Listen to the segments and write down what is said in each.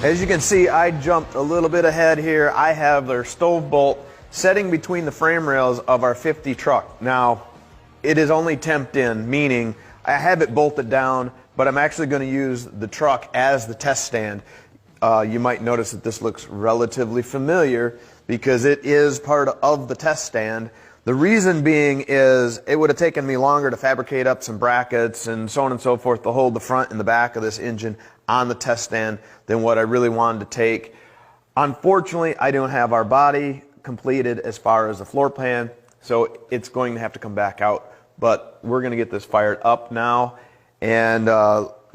As you can see, I jumped a little bit ahead here. I have their stove bolt setting between the frame rails of our 50 truck. Now, it is only temped in, meaning I have it bolted down, but I'm actually going to use the truck as the test stand. You might notice that this looks relatively familiar because it is part of the test stand. The reason being is it would have taken me longer to fabricate up some brackets and so on and so forth to hold the front and the back of this engine on the test stand than what I really wanted to take. Unfortunately, I don't have our body completed as far as the floor plan, so it's going to have to come back out. But we're going to get this fired up now and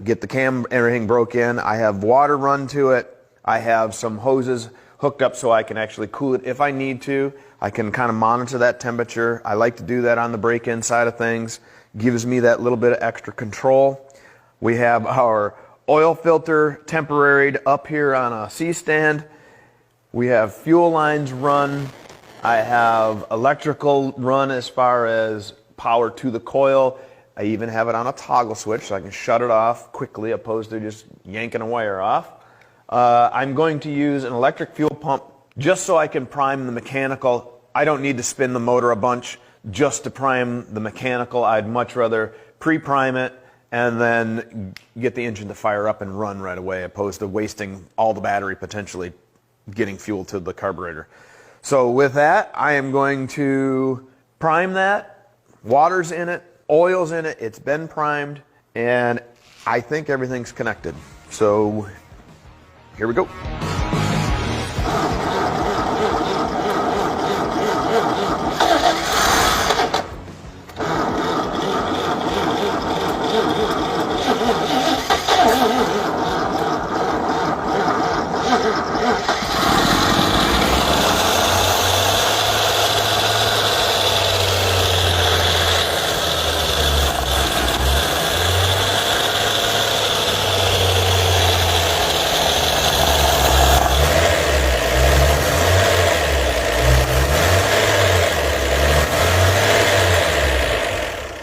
get the cam, everything broke in. I have water run to it. I have some hoses hooked up so I can actually cool it if I need to. I can kind of monitor that temperature. I like to do that on the break-in side of things. Gives me that little bit of extra control. We have our oil filter temporaried up here on a C-stand. We have fuel lines run. I have electrical run as far as power to the coil. I even have it on a toggle switch so I can shut it off quickly opposed to just yanking a wire off. I'm going to use an electric fuel pump just so I can prime the mechanical. I don't need to spin the motor a bunch just to prime the mechanical. I'd much rather pre-prime it and then get the engine to fire up and run right away opposed to wasting all the battery potentially getting fuel to the carburetor. So with that, I am going to prime that. Water's in it, oil's in it, it's been primed, and I think everything's connected. So here we go.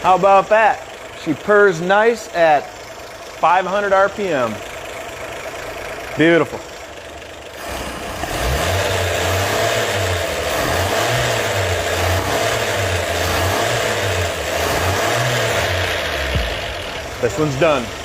How about that? She purrs nice at 500 RPM. Beautiful. This one's done.